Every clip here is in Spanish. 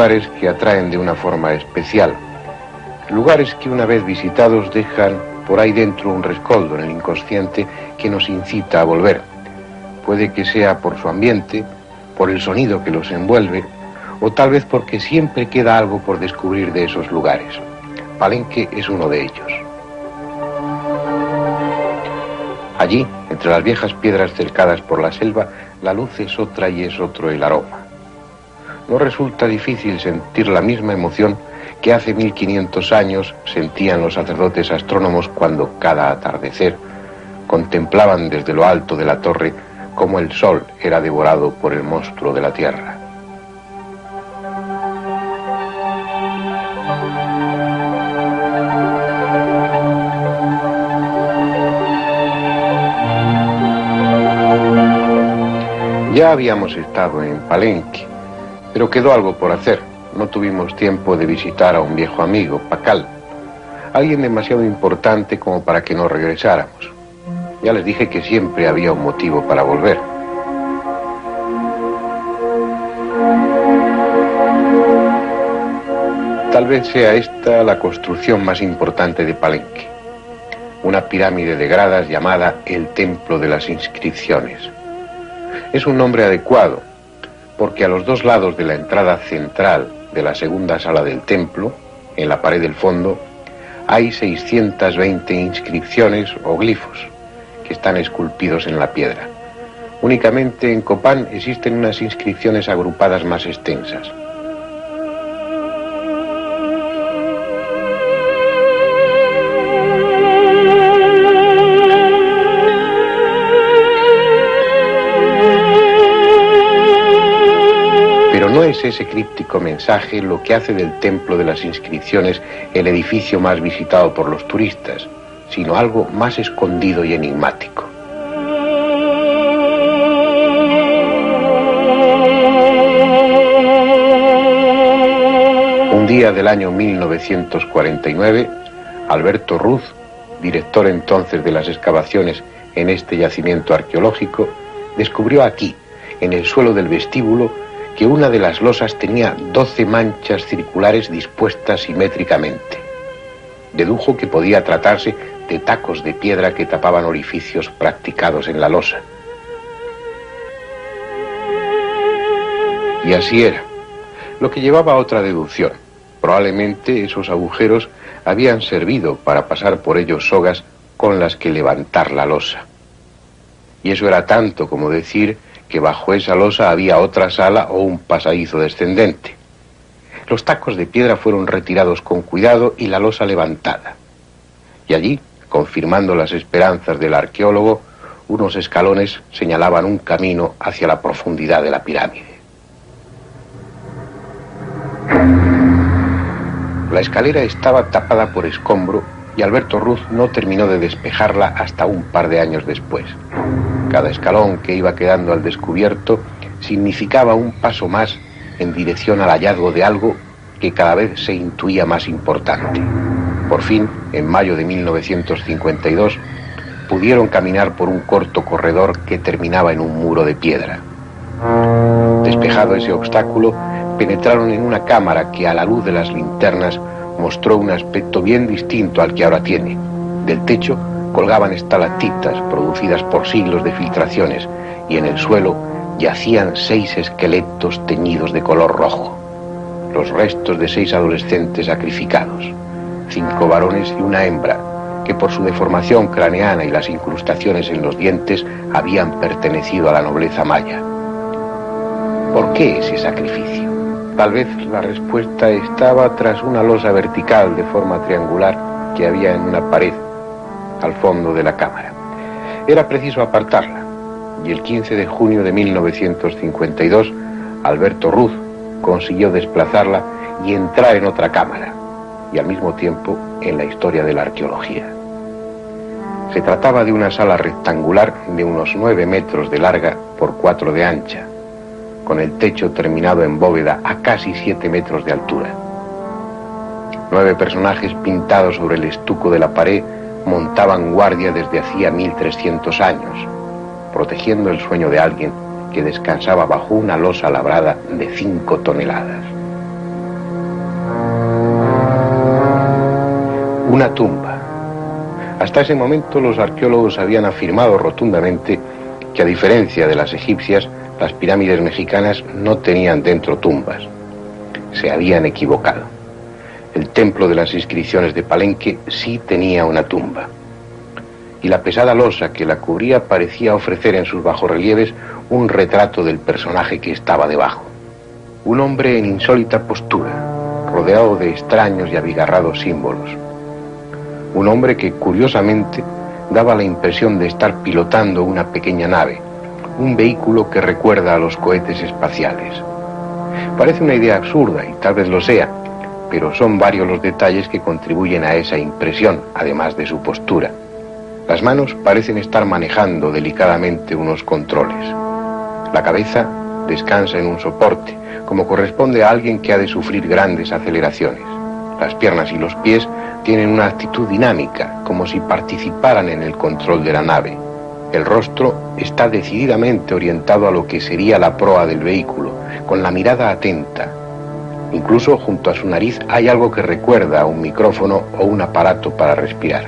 lugares que atraen de una forma especial. Lugares que una vez visitados dejan por ahí dentro un rescoldo en el inconsciente que nos incita a volver. Puede que sea por su ambiente, por el sonido que los envuelve, o tal vez porque siempre queda algo por descubrir de esos lugares. Palenque es uno de ellos. Allí, entre las viejas piedras cercadas por la selva, la luz es otra y es otro el aroma. No resulta difícil sentir la misma emoción que hace 1500 años sentían los sacerdotes astrónomos cuando, cada atardecer, contemplaban desde lo alto de la torre cómo el sol era devorado por el monstruo de la tierra. Ya habíamos estado en Palenque, pero quedó algo por hacer. No tuvimos tiempo de visitar a un viejo amigo, Pacal, alguien demasiado importante como para que no regresáramos. Ya les dije que siempre había un motivo para volver. Tal vez sea esta la construcción más importante de Palenque, una pirámide de gradas llamada el Templo de las Inscripciones. Es un nombre adecuado, porque a los dos lados de la entrada central de la segunda sala del templo, en la pared del fondo, hay 620 inscripciones o glifos que están esculpidos en la piedra. Únicamente en Copán existen unas inscripciones agrupadas más extensas. No es ese críptico mensaje lo que hace del Templo de las Inscripciones el edificio más visitado por los turistas, sino algo más escondido y enigmático. Un día del año 1949, Alberto Ruz, director entonces de las excavaciones en este yacimiento arqueológico, descubrió aquí, en el suelo del vestíbulo, que una de las losas tenía 12 manchas circulares dispuestas simétricamente. Dedujo que podía tratarse de tacos de piedra que tapaban orificios practicados en la losa. Y así era, lo que llevaba a otra deducción. Probablemente esos agujeros habían servido para pasar por ellos sogas con las que levantar la losa. Y eso era tanto como decir que bajo esa losa había otra sala o un pasadizo descendente. Los tacos de piedra fueron retirados con cuidado y la losa levantada. Y allí, confirmando las esperanzas del arqueólogo, unos escalones señalaban un camino hacia la profundidad de la pirámide. La escalera estaba tapada por escombro y Alberto Ruz no terminó de despejarla hasta un par de años después. Cada escalón que iba quedando al descubierto significaba un paso más en dirección al hallazgo de algo que cada vez se intuía más importante. Por fin, en mayo de 1952, pudieron caminar por un corto corredor que terminaba en un muro de piedra. Despejado ese obstáculo, penetraron en una cámara que a la luz de las linternas mostró un aspecto bien distinto al que ahora tiene. Del techo colgaban estalactitas producidas por siglos de filtraciones y en el suelo yacían 6 esqueletos teñidos de color rojo, los restos de 6 adolescentes sacrificados, 5 varones y una hembra, que por su deformación craneana y las incrustaciones en los dientes habían pertenecido a la nobleza maya. ¿Por qué ese sacrificio? Tal vez la respuesta estaba tras una losa vertical de forma triangular que había en una pared al fondo de la cámara. Era preciso apartarla, y el 15 de junio de 1952, Alberto Ruz consiguió desplazarla y entrar en otra cámara, y al mismo tiempo en la historia de la arqueología. Se trataba de una sala rectangular de unos 9 metros de larga por 4 de ancha, con el techo terminado en bóveda a casi 7 metros de altura. 9 personajes pintados sobre el estuco de la pared montaban guardia desde hacía 1300 años, protegiendo el sueño de alguien que descansaba bajo una losa labrada de 5 toneladas. Una tumba. Hasta ese momento los arqueólogos habían afirmado rotundamente que, a diferencia de las egipcias, las pirámides mexicanas no tenían dentro tumbas. Se habían equivocado. El templo de las inscripciones de Palenque sí tenía una tumba. Y la pesada losa que la cubría parecía ofrecer en sus bajorrelieves un retrato del personaje que estaba debajo. Un hombre en insólita postura, rodeado de extraños y abigarrados símbolos. Un hombre que, curiosamente, daba la impresión de estar pilotando una pequeña nave, un vehículo que recuerda a los cohetes espaciales. Parece una idea absurda, y tal vez lo sea, pero son varios los detalles que contribuyen a esa impresión, además de su postura. Las manos parecen estar manejando delicadamente unos controles. La cabeza descansa en un soporte, como corresponde a alguien que ha de sufrir grandes aceleraciones. Las piernas y los pies tienen una actitud dinámica, como si participaran en el control de la nave. El rostro está decididamente orientado a lo que sería la proa del vehículo, con la mirada atenta. Incluso junto a su nariz hay algo que recuerda a un micrófono o un aparato para respirar.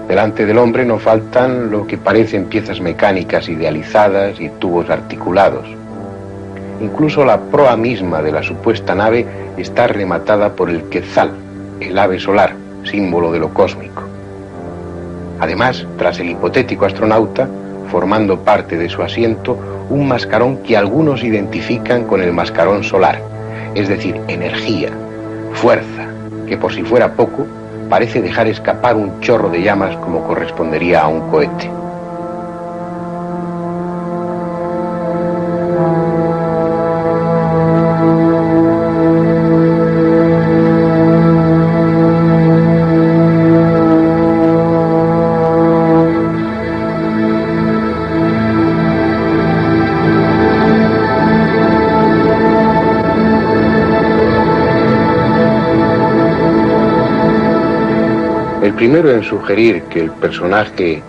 Delante del hombre no faltan lo que parecen piezas mecánicas idealizadas y tubos articulados. Incluso la proa misma de la supuesta nave está rematada por el quetzal, el ave solar, símbolo de lo cósmico. Además, tras el hipotético astronauta, formando parte de su asiento, un mascarón que algunos identifican con el mascarón solar, es decir, energía, fuerza, que por si fuera poco, parece dejar escapar un chorro de llamas como correspondería a un cohete. El primero en sugerir que el personaje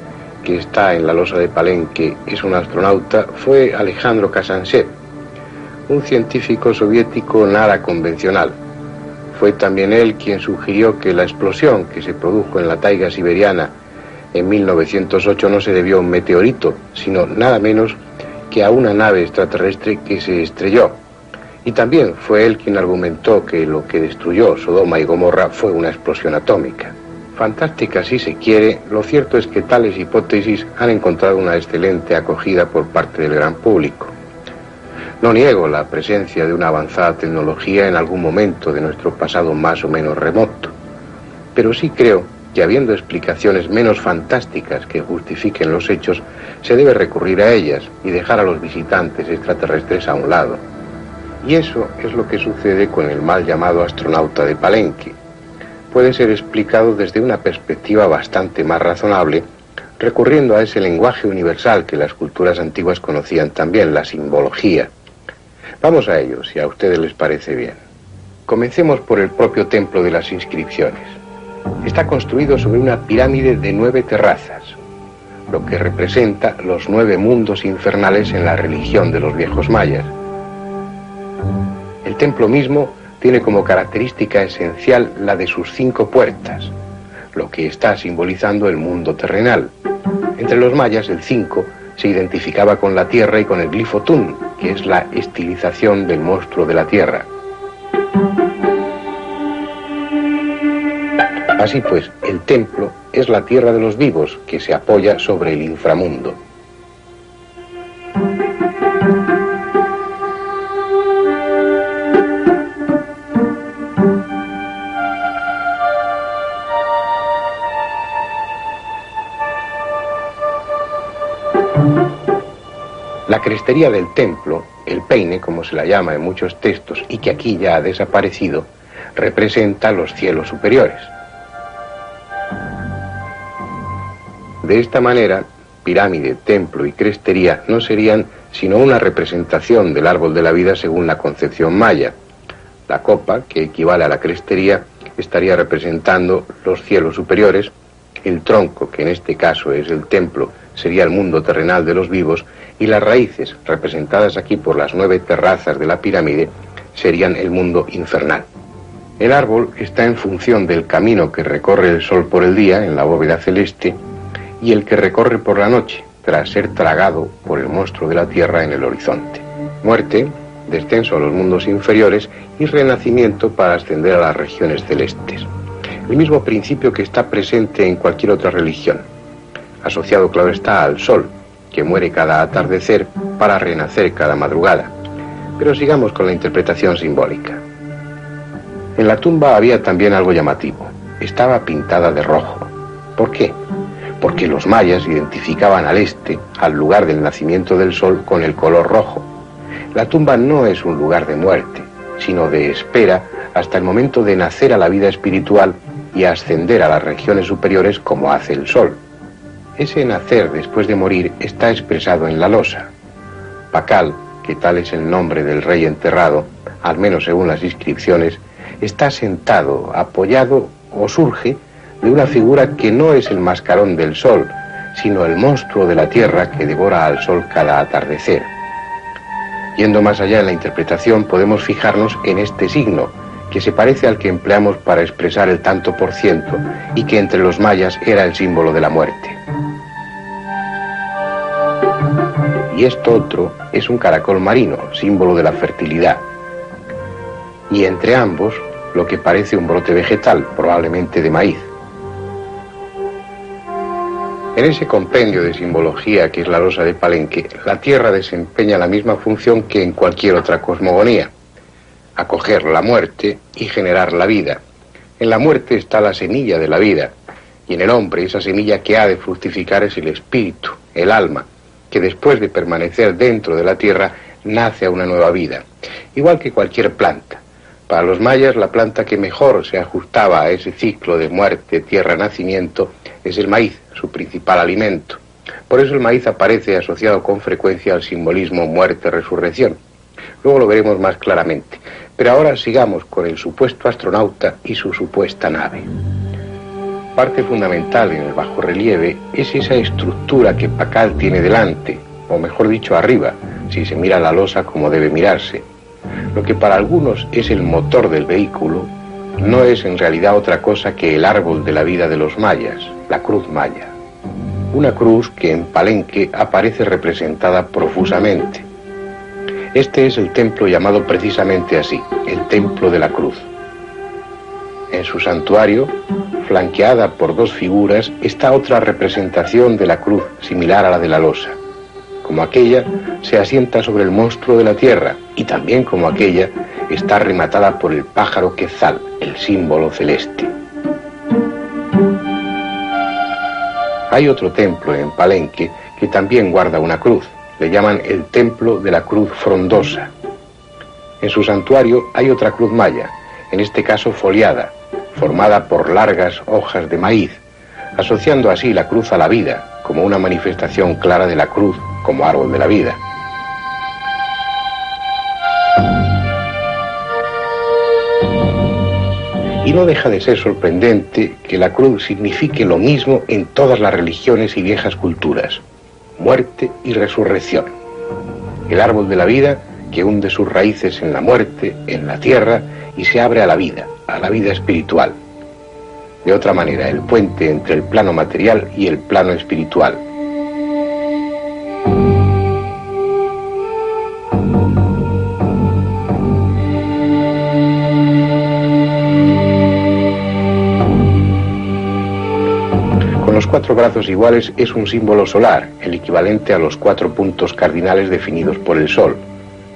que está en la losa de Palenque es un astronauta fue Alejandro Kazantsev, un científico soviético nada convencional. Fue también él quien sugirió que la explosión que se produjo en la taiga siberiana en 1908 no se debió a un meteorito, sino nada menos que a una nave extraterrestre que se estrelló. Y también fue él quien argumentó que lo que destruyó Sodoma y Gomorra fue una explosión atómica. Fantástica si se quiere, lo cierto es que tales hipótesis han encontrado una excelente acogida por parte del gran público. No niego la presencia de una avanzada tecnología en algún momento de nuestro pasado más o menos remoto, pero sí creo que, habiendo explicaciones menos fantásticas que justifiquen los hechos, se debe recurrir a ellas y dejar a los visitantes extraterrestres a un lado. Y eso es lo que sucede con el mal llamado astronauta de Palenque. Puede ser explicado desde una perspectiva bastante más razonable, recurriendo a ese lenguaje universal que las culturas antiguas conocían también, la simbología. Vamos a ello, si a ustedes les parece bien. Comencemos por el propio templo de las inscripciones. Está construido sobre una pirámide de 9 terrazas, lo que representa los 9 mundos infernales en la religión de los viejos mayas. El templo mismo tiene como característica esencial la de sus 5 puertas, lo que está simbolizando el mundo terrenal. Entre los mayas, el 5 se identificaba con la tierra y con el glifo Tun, que es la estilización del monstruo de la tierra. Así pues, el templo es la tierra de los vivos, que se apoya sobre el inframundo. La crestería del templo, el peine, como se la llama en muchos textos y que aquí ya ha desaparecido, representa los cielos superiores. De esta manera, pirámide, templo y crestería no serían sino una representación del árbol de la vida según la concepción maya. La copa, que equivale a la crestería, estaría representando los cielos superiores. El tronco, que en este caso es el templo, sería el mundo terrenal de los vivos, y las raíces, representadas aquí por las 9 terrazas de la pirámide, serían el mundo infernal. El árbol está en función del camino que recorre el sol por el día en la bóveda celeste y el que recorre por la noche, tras ser tragado por el monstruo de la tierra en el horizonte. Muerte, descenso a los mundos inferiores y renacimiento para ascender a las regiones celestes. El mismo principio que está presente en cualquier otra religión, asociado, claro está, al sol, que muere cada atardecer para renacer cada madrugada. Pero sigamos con la interpretación simbólica. En la tumba había también algo llamativo. Estaba pintada de rojo. ¿Por qué? Porque los mayas identificaban al este, al lugar del nacimiento del sol, con el color rojo. La tumba no es un lugar de muerte, sino de espera hasta el momento de nacer a la vida espiritual y ascender a las regiones superiores como hace el sol. Ese nacer después de morir está expresado en la losa. Pacal, que tal es el nombre del rey enterrado, al menos según las inscripciones, está sentado, apoyado o surge de una figura que no es el mascarón del sol, sino el monstruo de la tierra que devora al sol cada atardecer. Yendo más allá en la interpretación, podemos fijarnos en este signo, que se parece al que empleamos para expresar el tanto por ciento y que entre los mayas era el símbolo de la muerte. Y esto otro es un caracol marino, símbolo de la fertilidad. Y entre ambos, lo que parece un brote vegetal, probablemente de maíz. En ese compendio de simbología que es la losa de Palenque, la tierra desempeña la misma función que en cualquier otra cosmogonía: acoger la muerte y generar la vida. En la muerte está la semilla de la vida, y en el hombre esa semilla que ha de fructificar es el espíritu, el alma, que después de permanecer dentro de la tierra nace a una nueva vida, igual que cualquier planta. Para los mayas, la planta que mejor se ajustaba a ese ciclo de muerte, tierra, nacimiento es el maíz, su principal alimento. Por eso el maíz aparece asociado con frecuencia al simbolismo muerte-resurrección. Luego lo veremos más claramente. Pero ahora sigamos con el supuesto astronauta y su supuesta nave. Parte fundamental en el bajorrelieve es esa estructura que Pacal tiene delante, o mejor dicho arriba, si se mira la losa como debe mirarse. Lo que para algunos es el motor del vehículo, no es en realidad otra cosa que el árbol de la vida de los mayas, la cruz maya. Una cruz que en Palenque aparece representada profusamente. Este es el templo llamado precisamente así, el Templo de la Cruz. En su santuario, flanqueada por dos figuras, está otra representación de la cruz similar a la de la losa. Como aquella, se asienta sobre el monstruo de la tierra, y también como aquella, está rematada por el pájaro quetzal, el símbolo celeste. Hay otro templo en Palenque que también guarda una cruz. Le llaman el Templo de la Cruz Frondosa. En su santuario hay otra cruz maya, en este caso foliada, formada por largas hojas de maíz, asociando así la cruz a la vida, como una manifestación clara de la cruz como árbol de la vida. Y no deja de ser sorprendente que la cruz signifique lo mismo en todas las religiones y viejas culturas: muerte y resurrección. El árbol de la vida que hunde sus raíces en la muerte, en la tierra, y se abre a la vida espiritual. De otra manera, el puente entre el plano material y el plano espiritual. Los 4 brazos iguales es un símbolo solar, el equivalente a los 4 puntos cardinales definidos por el sol,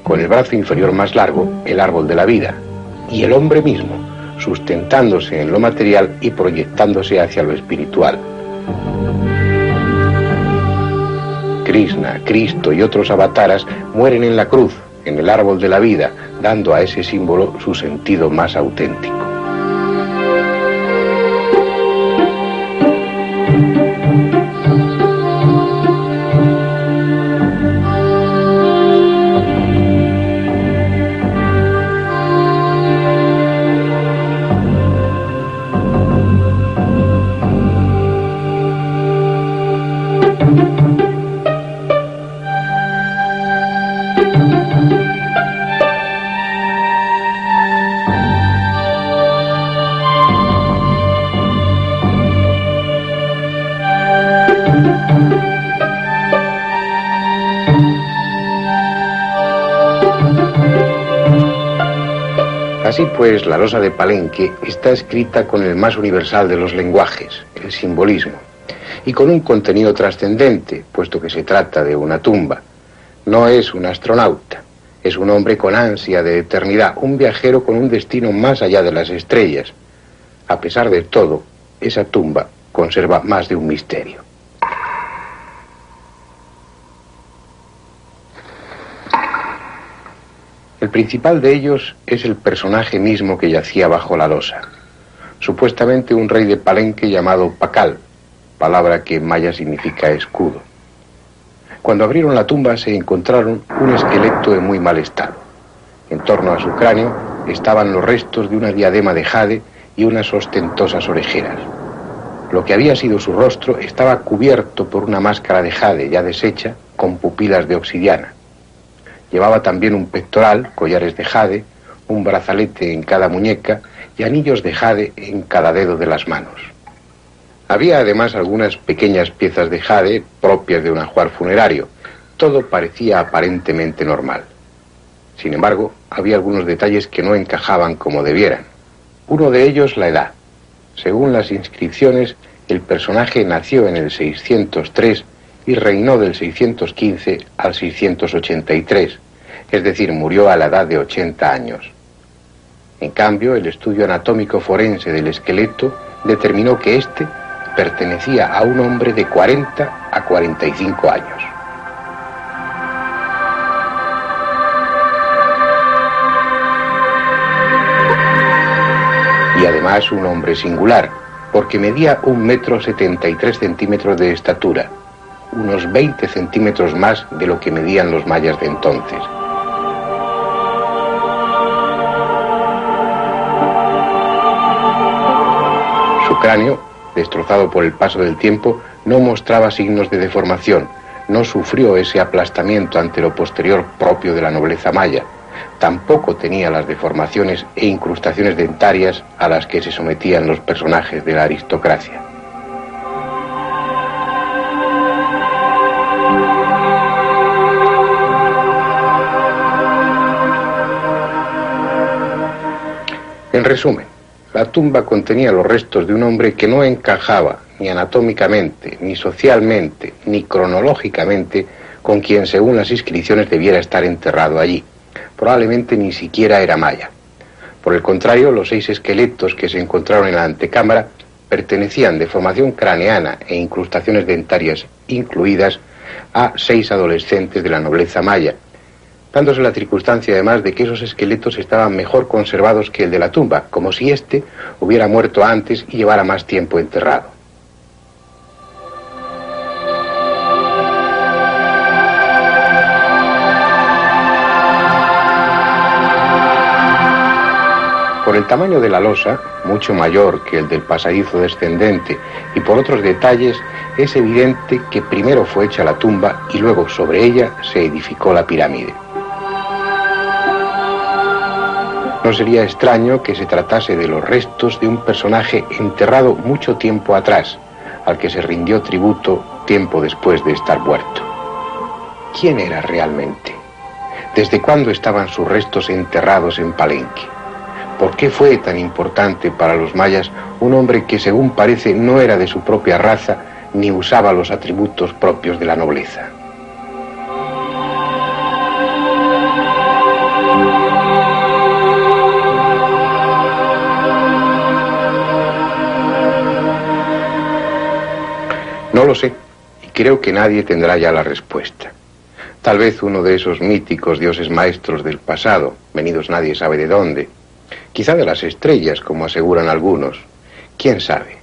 con el brazo inferior más largo, el árbol de la vida, y el hombre mismo, sustentándose en lo material y proyectándose hacia lo espiritual. Krishna, Cristo y otros avataras mueren en la cruz, en el árbol de la vida, dando a ese símbolo su sentido más auténtico. pues, la losa de Palenque está escrita con el más universal de los lenguajes, el simbolismo, y con un contenido trascendente, puesto que se trata de una tumba. No es un astronauta, es un hombre con ansia de eternidad, un viajero con un destino más allá de las estrellas. A pesar de todo, esa tumba conserva más de un misterio. El principal de ellos es el personaje mismo que yacía bajo la losa, supuestamente un rey de Palenque llamado Pacal, palabra que en maya significa escudo. Cuando abrieron la tumba se encontraron un esqueleto en muy mal estado. En torno a su cráneo estaban los restos de una diadema de jade y unas ostentosas orejeras. Lo que había sido su rostro estaba cubierto por una máscara de jade ya deshecha con pupilas de obsidiana. Llevaba también un pectoral, collares de jade, un brazalete en cada muñeca y anillos de jade en cada dedo de las manos. Había además algunas pequeñas piezas de jade propias de un ajuar funerario. Todo parecía aparentemente normal. Sin embargo, había algunos detalles que no encajaban como debieran. Uno de ellos, la edad. Según las inscripciones, el personaje nació en el 603 y reinó del 615 al 683, es decir, murió a la edad de 80 años. En cambio, el estudio anatómico forense del esqueleto determinó que éste pertenecía a un hombre de 40 a 45 años. Y además un hombre singular, porque medía 1,73 m de estatura, unos 20 centímetros más de lo que medían los mayas de entonces. Su cráneo, destrozado por el paso del tiempo, no mostraba signos de deformación, no sufrió ese aplastamiento antero-posterior propio de la nobleza maya, tampoco tenía las deformaciones e incrustaciones dentarias a las que se sometían los personajes de la aristocracia. En resumen, la tumba contenía los restos de un hombre que no encajaba ni anatómicamente, ni socialmente, ni cronológicamente con quien, según las inscripciones, debiera estar enterrado allí. Probablemente ni siquiera era maya. Por el contrario, los 6 esqueletos que se encontraron en la antecámara pertenecían, de formación craneana e incrustaciones dentarias incluidas, a 6 adolescentes de la nobleza maya, dándose la circunstancia además de que esos esqueletos estaban mejor conservados que el de la tumba, como si éste hubiera muerto antes y llevara más tiempo enterrado. Por el tamaño de la losa, mucho mayor que el del pasadizo descendente, y por otros detalles, es evidente que primero fue hecha la tumba y luego sobre ella se edificó la pirámide. No sería extraño que se tratase de los restos de un personaje enterrado mucho tiempo atrás, al que se rindió tributo tiempo después de estar muerto. ¿Quién era realmente? ¿Desde cuándo estaban sus restos enterrados en Palenque? ¿Por qué fue tan importante para los mayas un hombre que, según parece, no era de su propia raza ni usaba los atributos propios de la nobleza? No lo sé, y creo que nadie tendrá ya la respuesta. Tal vez uno de esos míticos dioses maestros del pasado, venidos nadie sabe de dónde, quizá de las estrellas, como aseguran algunos. ¿Quién sabe?